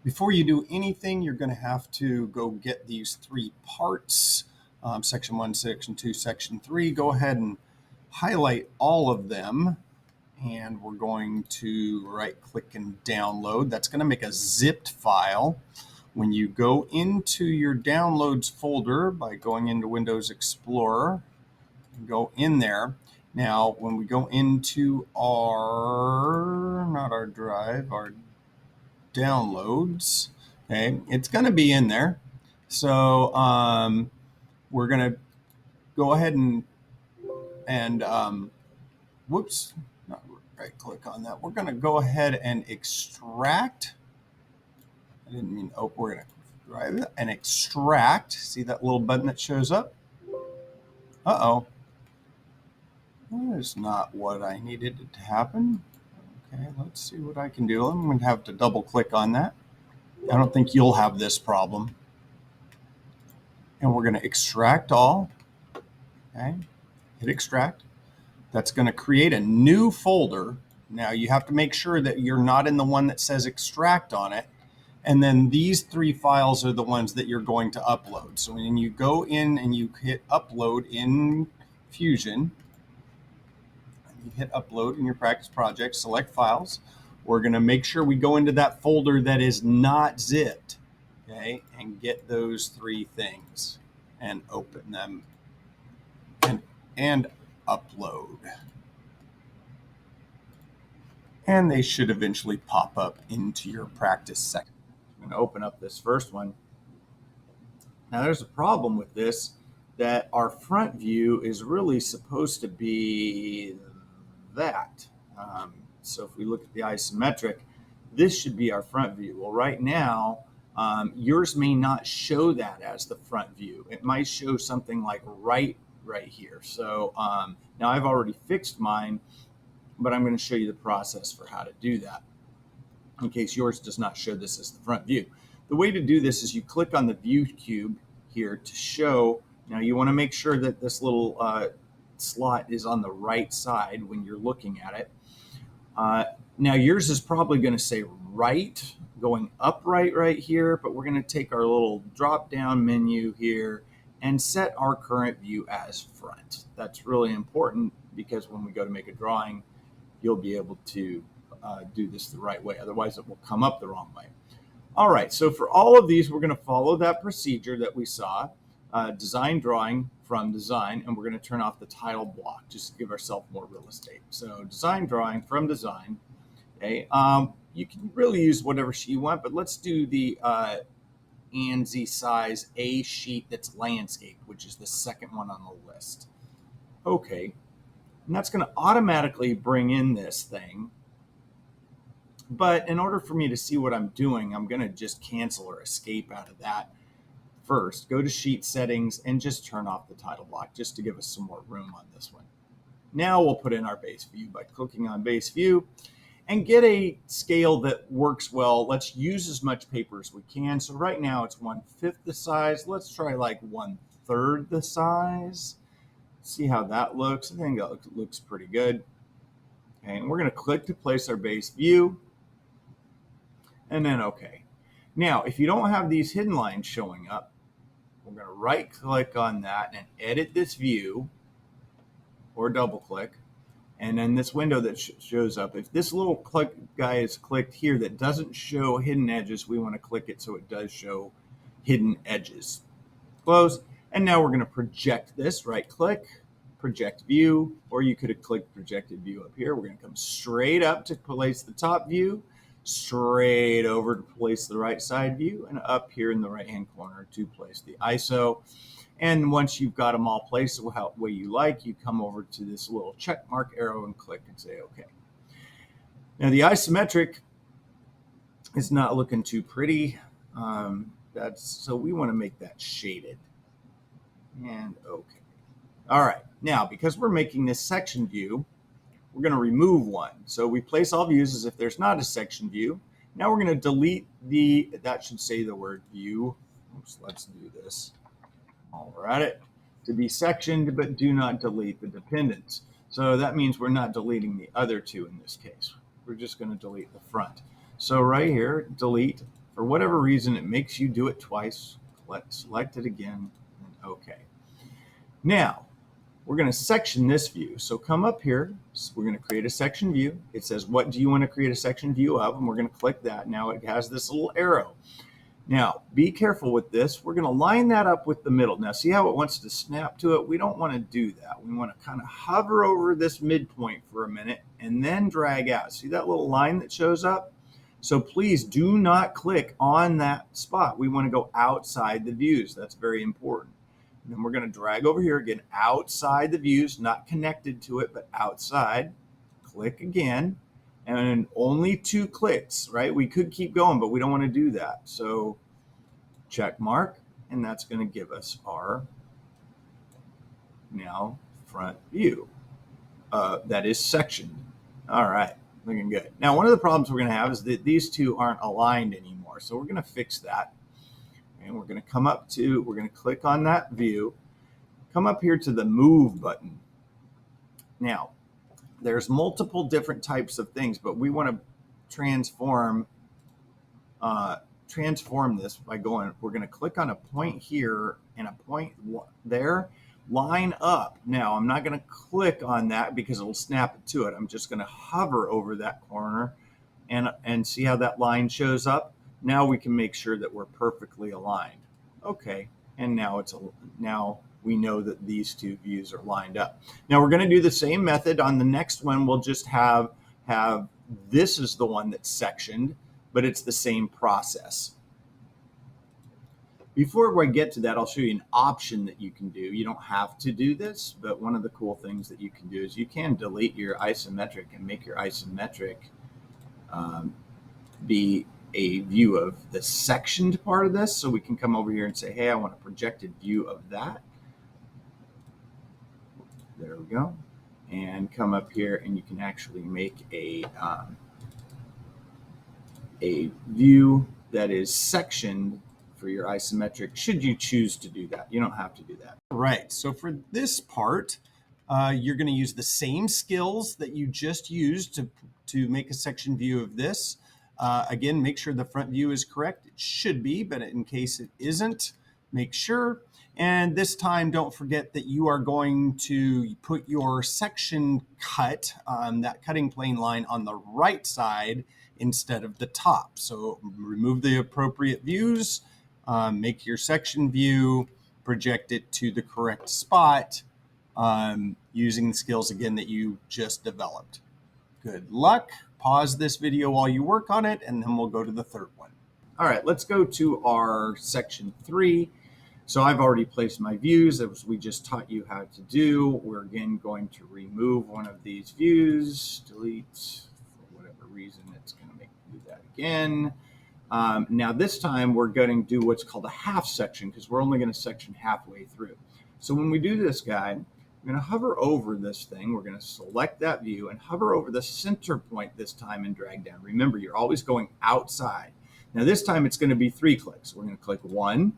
Before you do anything, you're going to have to go get these three parts, section 1, section 2, section 3. Go ahead and highlight all of them. And we're going to right click and download. That's going to make a zipped file. When you go into your downloads folder by going into Windows Explorer, go in there. Now, when we go into not our drive, our downloads, okay, it's going to be in there. So we're going to go ahead and whoops, not right click on that. We're going to go ahead and extract. I didn't mean open. We're going to drive it and extract. See that little button that shows up? Uh-oh. That is not what I needed it to happen. Okay, let's see what I can do. I'm going to have to double click on that. I don't think you'll have this problem. And we're going to extract all. Okay, hit extract. That's going to create a new folder. Now you have to make sure that you're not in the one that says extract on it. And then these three files are the ones that you're going to upload. So when you go in and you hit upload in Fusion, you hit upload in your practice project, select files. We're going to make sure we go into that folder that is not zipped, okay, and get those three things and open them and upload. And they should eventually pop up into your practice section. I'm going to open up this first one. Now there's a problem with this, that our front view is really supposed to be that. So if we look at the isometric, this should be our front view. Well, right now, yours may not show that as the front view. It might show something like right here. So now I've already fixed mine, but I'm going to show you the process for how to do that in case yours does not show this as the front view. The way to do this is you click on the view cube here to show. Now you want to make sure that this little slot is on the right side when you're looking at it. Now yours is probably going to say right, going upright right here, but we're going to take our little drop down menu here and set our current view as front. That's really important because when we go to make a drawing, you'll be able to do this the right way. Otherwise it will come up the wrong way. All right, so for all of these, we're going to follow that procedure that we saw. Design drawing from design, and we're going to turn off the title block just to give ourselves more real estate. So design drawing from design. Okay, you can really use whatever sheet you want, but let's do the ANSI size A sheet that's landscape, which is the second one on the list. Okay, and that's going to automatically bring in this thing. But in order for me to see what I'm doing, I'm going to just cancel or escape out of that. First, go to sheet settings and just turn off the title block just to give us some more room on this one. Now we'll put in our base view by clicking on base view and get a scale that works well. Let's use as much paper as we can. So right now it's 1/5 the size. Let's try like 1/3 the size. See how that looks. I think that looks pretty good. Okay, and we're going to click to place our base view and then okay. Now, if you don't have these hidden lines showing up, we're going to right click on that and edit this view or double click. And then this window that shows up, if this little click guy is clicked here that doesn't show hidden edges, we want to click it so it does show hidden edges. Close. And now we're going to project this, right click, project view, or you could have clicked projected view up here. We're going to come straight up to place the top view, straight over to place the right side view, and up here in the right hand corner to place the ISO. And once you've got them all placed the way you like, you come over to this little check mark arrow and click and say okay. Now the isometric is not looking too pretty. So we want to make that shaded. And okay. All right. Now, because we're making this section view, we're going to remove one. So we place all views as if there's not a section view. Now we're going to delete that should say the word view. Oops, let's do this. While we're at it, to be sectioned, but do not delete the dependents. So that means we're not deleting the other two in this case. We're just going to delete the front. So right here, delete For whatever reason, it makes you do it twice. Select it again, and OK. Now, we're going to section this view. So come up here. We're going to create a section view. It says, what do you want to create a section view of? And we're going to click that. Now it has this little arrow. Now, be careful with this. We're going to line that up with the middle. Now, see how it wants to snap to it? We don't want to do that. We want to kind of hover over this midpoint for a minute and then drag out. See that little line that shows up? So please do not click on that spot. We want to go outside the views. That's very important. And then we're going to drag over here again, outside the views, not connected to it, but outside. Click again. And only 2 clicks, right? We could keep going, but we don't want to do that. So check mark, and that's going to give us our now front view. That is sectioned. All right, looking good. Now, one of the problems we're going to have is that these two aren't aligned anymore. So we're going to fix that. And we're going to come up to, we're going to click on that view, come up here to the move button. Now, there's multiple different types of things, but we want to transform this by going, we're going to click on a point here and a point there, line up. Now, I'm not going to click on that because it'll snap it to it. I'm just going to hover over that corner and see how that line shows up. Now we can make sure that we're perfectly aligned. Okay, and now we know that these two views are lined up. Now we're going to do the same method on the next one. We'll just have this is the one that's sectioned, but it's the same process. Before I get to that, I'll show you an option that you can do. You don't have to do this, but one of the cool things that you can do is you can delete your isometric and make your isometric be a view of the sectioned part of this. So we can come over here and say, hey, I want a projected view of that. There we go. And come up here and you can actually make a view that is sectioned for your isometric, should you choose to do that. You don't have to do that. Right, so for this part, you're going to use the same skills that you just used to make a section view of this. Again, make sure the front view is correct. It should be, but in case it isn't, make sure. And this time, don't forget that you are going to put your section cut, that cutting plane line, on the right side instead of the top. So remove the appropriate views, make your section view, project it to the correct spot, using the skills again that you just developed. Good luck. Pause this video while you work on it, and then we'll go to the third one. All right, let's go to our section 3. So I've already placed my views as we just taught you how to do. We're again going to remove one of these views, delete, for whatever reason, it's going to make me do that again. Now this time we're going to do what's called a half section because we're only going to section halfway through. So when we do this guy, we're going to hover over this thing. We're going to select that view and hover over the center point this time and drag down. Remember, you're always going outside. Now this time it's going to be 3 clicks. We're going to click 1,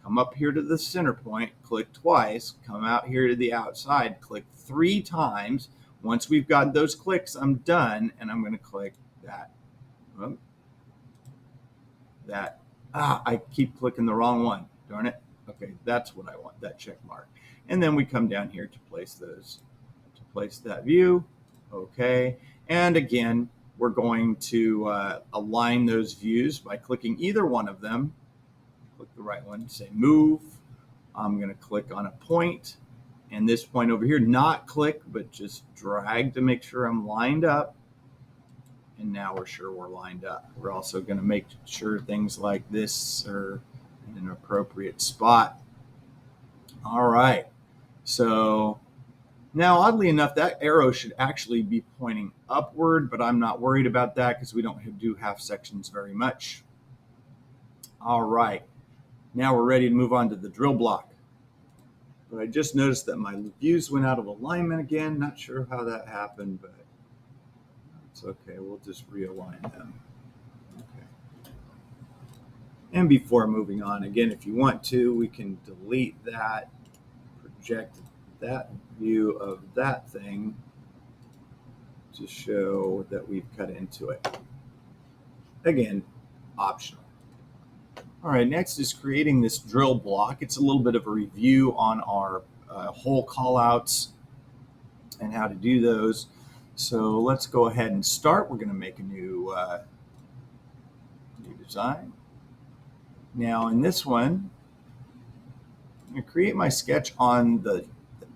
come up here to the center point, click twice, come out here to the outside, click 3 times. Once we've got those clicks, I'm done, and I'm going to click that. I keep clicking the wrong one. Darn it. Okay, that's what I want, that check mark. And then we come down here to place that view. Okay, and again, we're going to align those views by clicking either one of them. Click the right one, say move. I'm going to click on a point, and this point over here, not click, but just drag to make sure I'm lined up. And now we're sure we're lined up. We're also going to make sure things like this are in an appropriate spot. All right. So now, oddly enough, that arrow should actually be pointing upward, but I'm not worried about that because we don't do half sections very much. All right. Now we're ready to move on to the drill block. But I just noticed that my views went out of alignment again. Not sure how that happened, but it's okay. We'll just realign them. Okay. And before moving on, again, if you want to, we can delete that, project that view of that thing to show that we've cut into it. Again, optional. All right, next is creating this drill block. It's a little bit of a review on our hole callouts and how to do those. So let's go ahead and start. We're going to make a new design. Now in this one, I'm going to create my sketch on the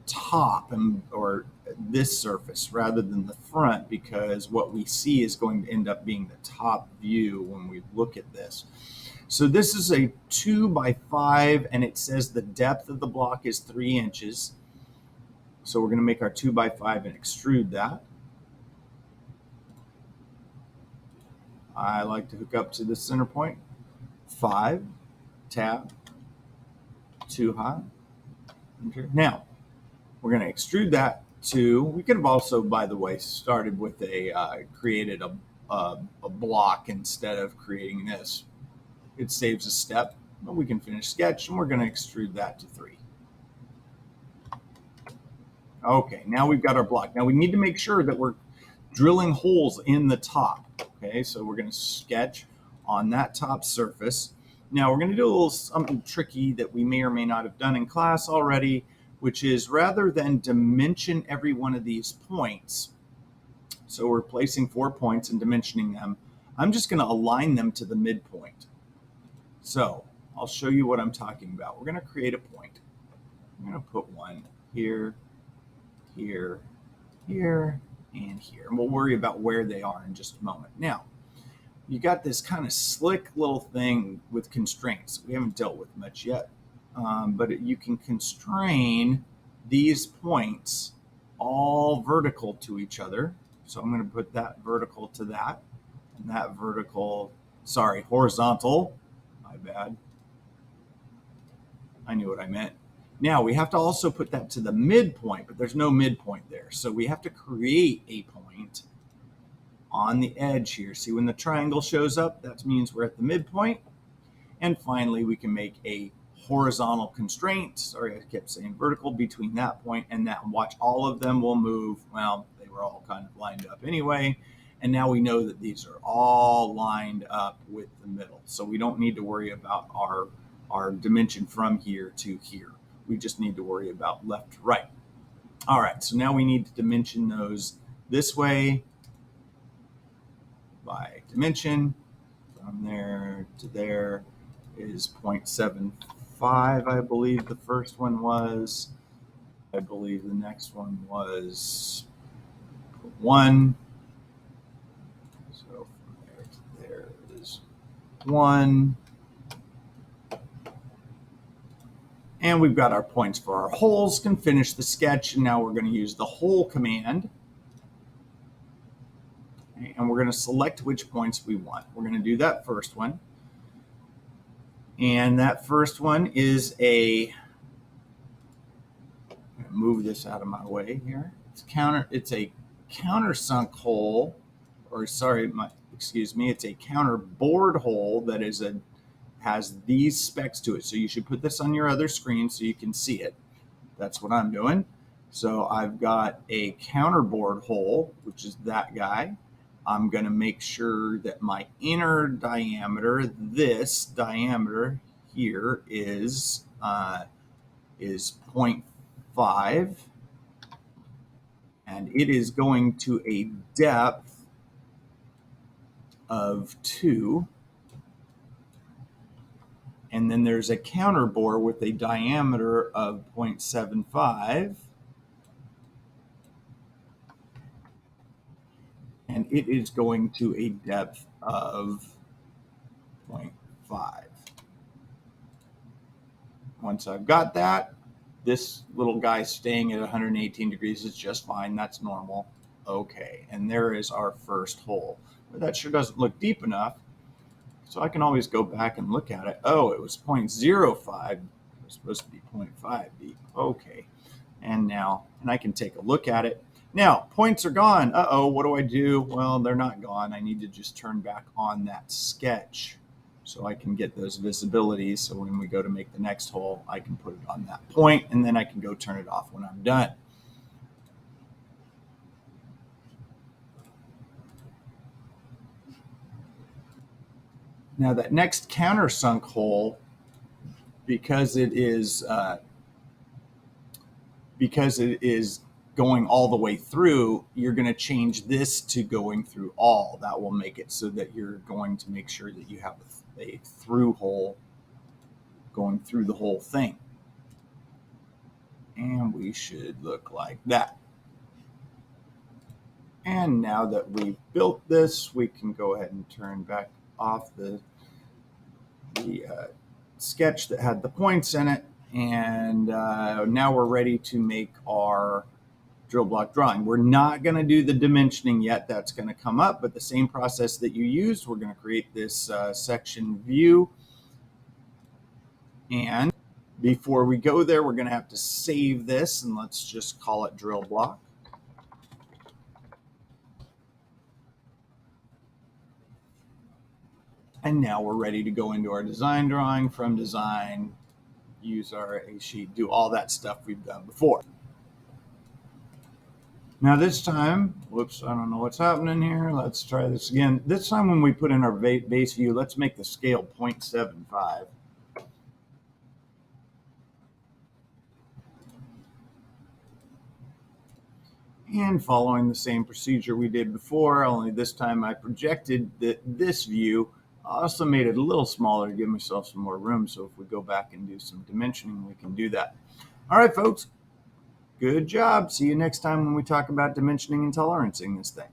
top or this surface rather than the front, because what we see is going to end up being the top view when we look at this. So this is a 2x5 and it says the depth of the block is 3 inches. So we're going to make our 2x5 and extrude that. I like to hook up to the center point. 5, tab, 2 high. Now we're going to extrude that to, we could have also, by the way, started with created a block instead of creating this. It saves a step, but we can finish sketch, and we're going to extrude that to 3. Okay, now we've got our block. Now we need to make sure that we're drilling holes in the top. Okay, so we're going to sketch on that top surface. Now we're going to do a little something tricky that we may or may not have done in class already, which is rather than dimension every one of these points, so we're placing 4 points and dimensioning them, I'm just going to align them to the midpoint. So I'll show you what I'm talking about. We're going to create a point. I'm going to put one here, here, here, and here. And we'll worry about where they are in just a moment. Now, you got this kind of slick little thing with constraints. We haven't dealt with much yet, but you can constrain these points all vertical to each other. So I'm going to put that vertical to that, and that vertical, sorry, horizontal. My bad. I knew what I meant. Now we have to also put that to the midpoint, but there's no midpoint there. So we have to create a point on the edge here. See, when the triangle shows up, that means we're at the midpoint. And finally, we can make a horizontal constraint. Sorry, I kept saying vertical between that point and that. Watch, all of them will move. Well, they were all kind of lined up anyway. And now we know that these are all lined up with the middle. So we don't need to worry about our dimension from here to here. We just need to worry about left to right. All right, so now we need to dimension those this way by dimension. From there to there is 0.75, I believe the first one was. I believe the next one was 1. So from there to there is 1. And we've got our points for our holes. Can finish the sketch, and now we're going to use the hole command. And we're going to select which points we want. We're going to do that first one. And that first one is a, I'm going to move this out of my way here. It's a countersunk hole, or sorry, excuse me, it's a counter bored hole that has these specs to it. So you should put this on your other screen so you can see it. That's what I'm doing. So I've got a counter bored hole, which is that guy. I'm going to make sure that my inner diameter, this diameter here, is 0.5, and it is going to a depth of 2. And then there's a counter bore with a diameter of 0.75. And it is going to a depth of 0.5. Once I've got that, this little guy staying at 118 degrees is just fine. That's normal. Okay, and there is our first hole. But that sure doesn't look deep enough. So I can always go back and look at it. Oh, it was 0.05. It was supposed to be 0.5 deep. Okay. And I can take a look at it. Now, points are gone. Uh-oh, what do I do? Well, they're not gone. I need to just turn back on that sketch so I can get those visibilities. So when we go to make the next hole, I can put it on that point, and then I can go turn it off when I'm done. Now that next countersunk hole, because it is going all the way through, you're going to change this to going through all. That will make it so that you're going to make sure that you have a through hole going through the whole thing. And we should look like that. And now that we've built this, we can go ahead and turn back off the sketch that had the points in it. And now we're ready to make our drill block drawing. We're not going to do the dimensioning yet. That's going to come up, but the same process that you used, we're going to create this section view. And before we go there, we're going to have to save this, and let's just call it drill block. And now we're ready to go into our design drawing. From design, use our A sheet, do all that stuff we've done before. Now this time, whoops, I don't know what's happening here. Let's try this again. This time when we put in our base view, let's make the scale 0.75. And following the same procedure we did before, only this time I projected this view. I also made it a little smaller to give myself some more room. So if we go back and do some dimensioning, we can do that. All right, folks. Good job. See you next time when we talk about dimensioning and tolerancing this thing.